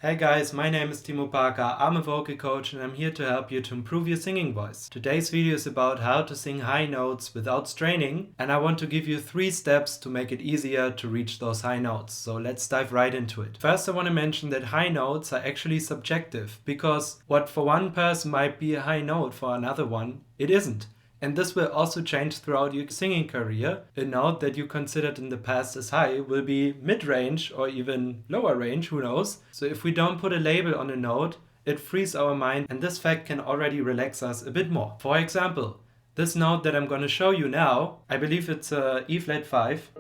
Hey guys, my name is Timo Parker, I'm a vocal coach and I'm here to help you to improve your singing voice. Today's video is about how to sing high notes without straining, and I want to give you 3 steps to make it easier to reach those high notes. So let's dive right into it. First, I want to mention that high notes are actually subjective, because what for one person might be a high note, for another one it isn't. And this will also change throughout your singing career. A note that you considered in the past as high will be mid-range or even lower range, who knows? So if we don't put a label on a note, it frees our mind, and this fact can already relax us a bit more. For example, this note that I'm going to show you now, I believe it's a E flat 5.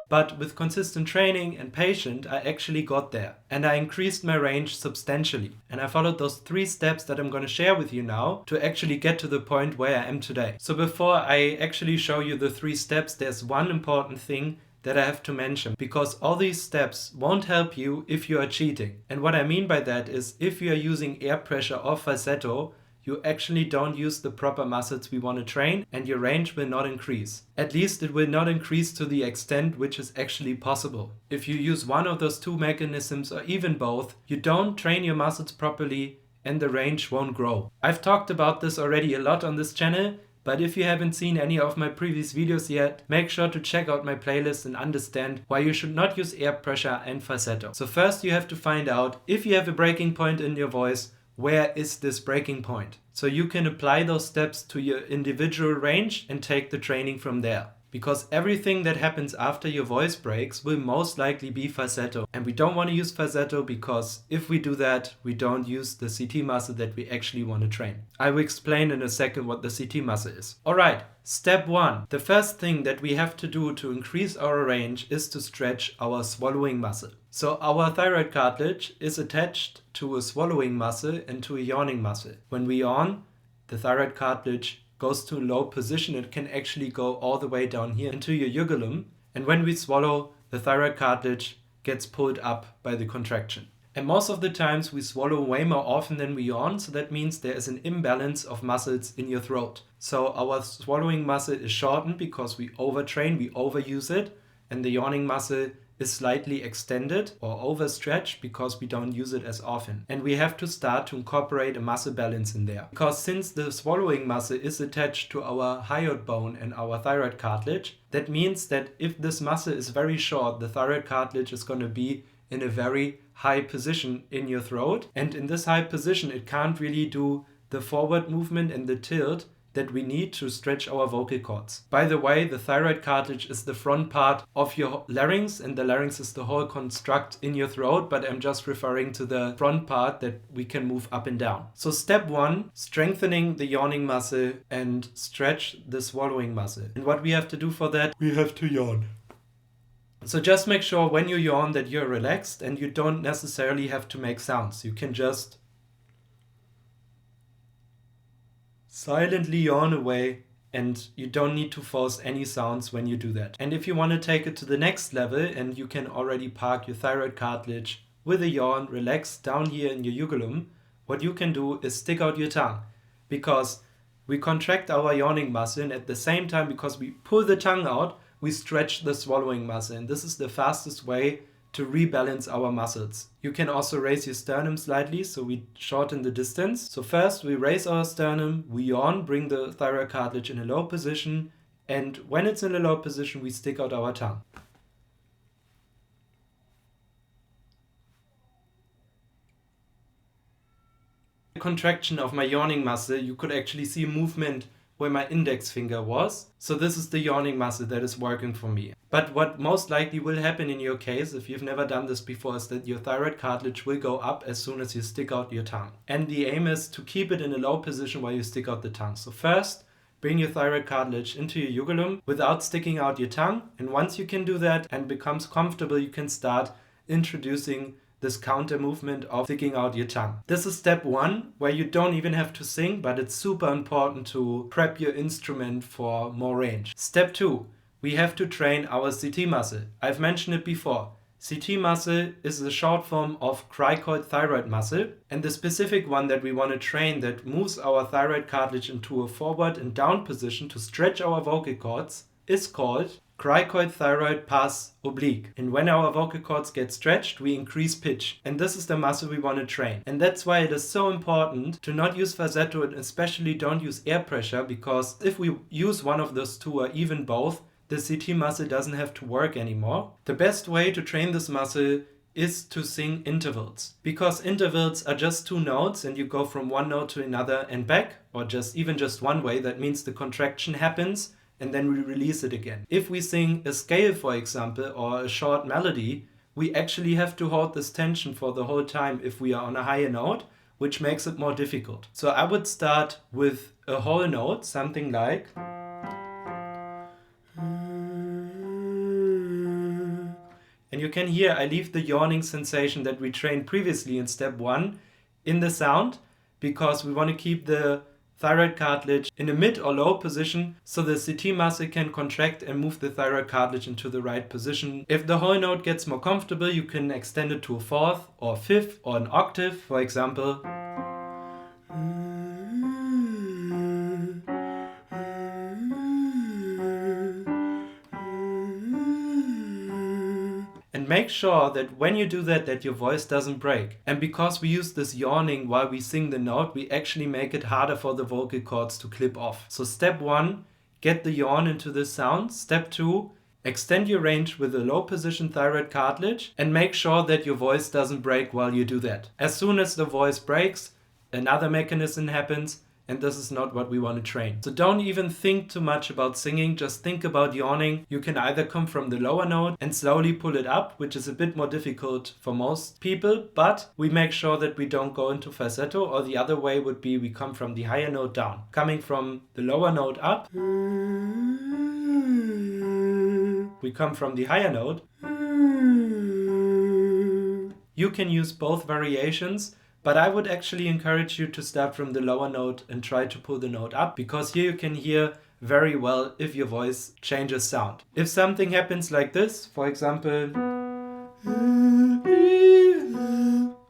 But with consistent training and patience, I actually got there. And I increased my range substantially. And I followed those 3 steps that I'm going to share with you now to actually get to the point where I am today. So before I actually show you the 3 steps, there's one important thing that I have to mention, because all these steps won't help you if you are cheating. And what I mean by that is, if you are using air pressure or falsetto, you actually don't use the proper muscles we want to train, and your range will not increase. At least it will not increase to the extent which is actually possible. If you use one of those 2 mechanisms or even both, you don't train your muscles properly and the range won't grow. I've talked about this already a lot on this channel, but if you haven't seen any of my previous videos yet, make sure to check out my playlist and understand why you should not use air pressure and falsetto. So first you have to find out, if you have a breaking point in your voice, where is this breaking point? So you can apply those steps to your individual range and take the training from there. Because everything that happens after your voice breaks will most likely be falsetto. And we don't want to use falsetto, because if we do that, we don't use the CT muscle that we actually want to train. I will explain in a second what the CT muscle is. Alright, step 1. The first thing that we have to do to increase our range is to stretch our swallowing muscle. So our thyroid cartilage is attached to a swallowing muscle and to a yawning muscle. When we yawn, the thyroid cartilage goes to a low position. It can actually go all the way down here into your uvulum. And when we swallow, the thyroid cartilage gets pulled up by the contraction. And most of the times we swallow way more often than we yawn, so that means there is an imbalance of muscles in your throat. So our swallowing muscle is shortened because we overtrain, we overuse it, and the yawning muscle is slightly extended or overstretched because we don't use it as often. And we have to start to incorporate a muscle balance in there. Because since the swallowing muscle is attached to our hyoid bone and our thyroid cartilage, that means that if this muscle is very short, the thyroid cartilage is going to be in a very high position in your throat. And in this high position, it can't really do the forward movement and the tilt that we need to stretch our vocal cords. By the way, the thyroid cartilage is the front part of your larynx, and the larynx is the whole construct in your throat, but I'm just referring to the front part that we can move up and down. So step 1, strengthening the yawning muscle and stretch the swallowing muscle. And what we have to do for that, we have to yawn. So just make sure when you yawn that you're relaxed, and you don't necessarily have to make sounds. You can just silently yawn away, and you don't need to force any sounds when you do that. And if you want to take it to the next level, and you can already park your thyroid cartilage with a yawn, relax down here in your uvulum, what you can do is stick out your tongue, because we contract our yawning muscle, and at the same time, because we pull the tongue out, we stretch the swallowing muscle, and this is the fastest way to rebalance our muscles. You can also raise your sternum slightly, so we shorten the distance. So first we raise our sternum, we yawn, bring the thyroid cartilage in a low position, and when it's in a low position, we stick out our tongue. The contraction of my yawning muscle, you could actually see a movement where my index finger was. So this is the yawning muscle that is working for me. But what most likely will happen in your case, if you've never done this before, is that your thyroid cartilage will go up as soon as you stick out your tongue. And the aim is to keep it in a low position while you stick out the tongue. So first, bring your thyroid cartilage into your uvulum without sticking out your tongue. And once you can do that and becomes comfortable, you can start introducing this counter movement of sticking out your tongue. This is step 1, where you don't even have to sing, but it's super important to prep your instrument for more range. Step 2, we have to train our CT muscle. I've mentioned it before. CT muscle is the short form of cricoid thyroid muscle, and the specific one that we want to train that moves our thyroid cartilage into a forward and down position to stretch our vocal cords is called cricoid thyroid pars oblique. And when our vocal cords get stretched, we increase pitch. And this is the muscle we want to train. And that's why it is so important to not use falsetto, and especially don't use air pressure, because if we use one of those two or even both, the CT muscle doesn't have to work anymore. The best way to train this muscle is to sing intervals, because intervals are just two notes and you go from one note to another and back, or even just one way. That means the contraction happens and then we release it again. If we sing a scale, for example, or a short melody, we actually have to hold this tension for the whole time if we are on a higher note, which makes it more difficult. So I would start with a whole note, something like, and you can hear I leave the yawning sensation that we trained previously in step 1 in the sound, because we want to keep the thyroid cartilage in a mid or low position so the CT muscle can contract and move the thyroid cartilage into the right position. If the whole note gets more comfortable, you can extend it to a fourth or fifth or an octave, for example. And make sure that when you do that your voice doesn't break. And because we use this yawning while we sing the note, we actually make it harder for the vocal cords to clip off. So step 1, get the yawn into the sound. Step 2, extend your range with a low position thyroid cartilage and make sure that your voice doesn't break while you do that. As soon as the voice breaks, another mechanism happens, and this is not what we want to train. So don't even think too much about singing, just think about yawning. You can either come from the lower note and slowly pull it up, which is a bit more difficult for most people, but we make sure that we don't go into falsetto, or the other way would be we come from the higher note down. Coming from the lower note up, we come from the higher note. You can use both variations, but I would actually encourage you to start from the lower note and try to pull the note up, because here you can hear very well if your voice changes sound. If something happens like this, for example,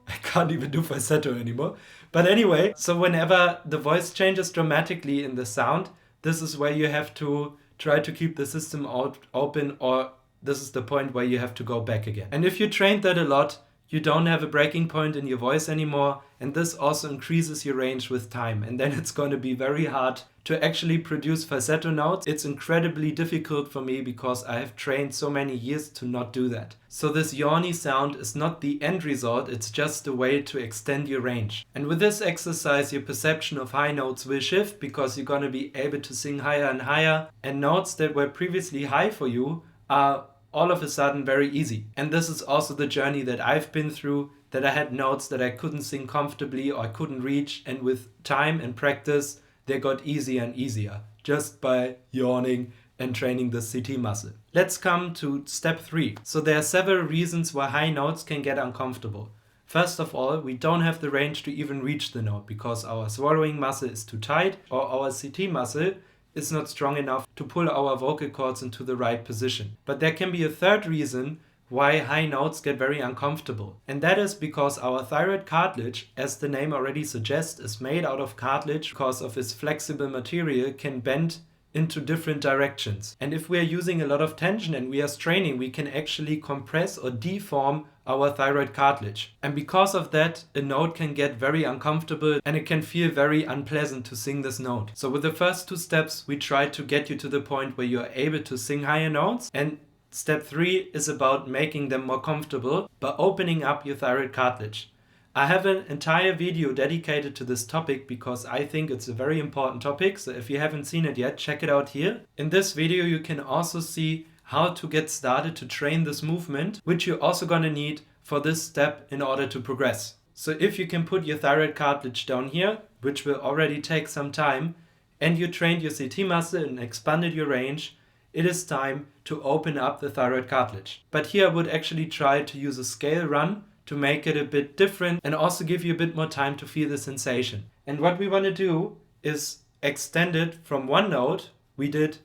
I can't even do falsetto anymore. But anyway, so whenever the voice changes dramatically in the sound, this is where you have to try to keep the system open, or this is the point where you have to go back again. And if you trained that a lot, you don't have a breaking point in your voice anymore, and this also increases your range with time, and then it's going to be very hard to actually produce falsetto notes. It's incredibly difficult for me because I have trained so many years to not do that. So this yawny sound is not the end result, it's just a way to extend your range. And with this exercise, your perception of high notes will shift, because you're going to be able to sing higher and higher, and notes that were previously high for you are all of a sudden very easy. And this is also the journey that I've been through, that I had notes that I couldn't sing comfortably or I couldn't reach, and with time and practice they got easier and easier just by yawning and training the CT muscle. Let's come to step 3. So there are several reasons why high notes can get uncomfortable. First of all, we don't have the range to even reach the note because our swallowing muscle is too tight, or our CT muscle is not strong enough to pull our vocal cords into the right position. But there can be a third reason why high notes get very uncomfortable. And that is because our thyroid cartilage, as the name already suggests, is made out of cartilage because of its flexible material, can bend into different directions. And if we are using a lot of tension and we are straining, we can actually compress or deform our thyroid cartilage. And because of that, a note can get very uncomfortable and it can feel very unpleasant to sing this note. So with the first 2 steps, we try to get you to the point where you are able to sing higher notes. And step 3 is about making them more comfortable by opening up your thyroid cartilage. I have an entire video dedicated to this topic because I think it's a very important topic. So if you haven't seen it yet, check it out here. In this video, you can also see how to get started to train this movement, which you're also going to need for this step in order to progress. So if you can put your thyroid cartilage down here, which will already take some time, and you trained your CT muscle and expanded your range, it is time to open up the thyroid cartilage. But here I would actually try to use a scale run to make it a bit different and also give you a bit more time to feel the sensation. And what we want to do is extend it from one note. We did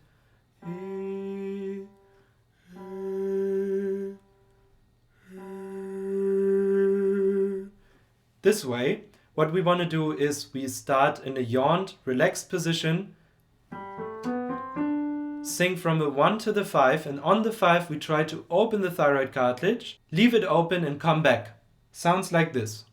this way. What we want to do is we start in a yawned, relaxed position, sing from a 1 to the 5, and on the 5 we try to open the thyroid cartilage, leave it open and come back. Sounds like this.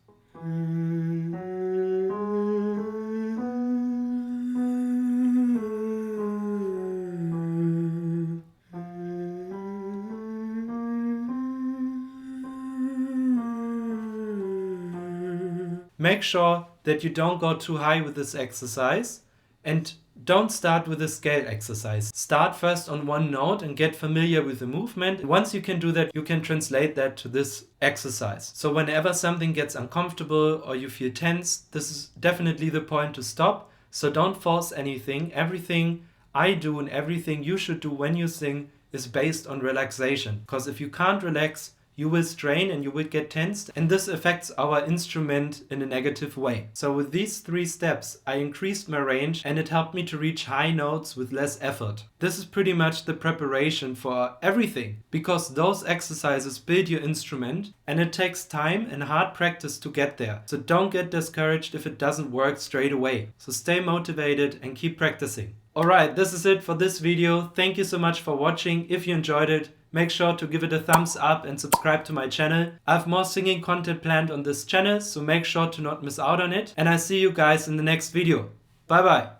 Make sure that you don't go too high with this exercise and don't start with a scale exercise. Start first on one note and get familiar with the movement. Once you can do that, you can translate that to this exercise. So whenever something gets uncomfortable or you feel tense, this is definitely the point to stop. So don't force anything. Everything I do and everything you should do when you sing is based on relaxation. Because if you can't relax, you will strain and you will get tensed, and this affects our instrument in a negative way. So with these 3 steps, I increased my range and it helped me to reach high notes with less effort. This is pretty much the preparation for everything, because those exercises build your instrument and it takes time and hard practice to get there. So don't get discouraged if it doesn't work straight away. So stay motivated and keep practicing. Alright, this is it for this video. Thank you so much for watching. If you enjoyed it, make sure to give it a thumbs up and subscribe to my channel. I have more singing content planned on this channel, so make sure to not miss out on it. And I see you guys in the next video. Bye bye.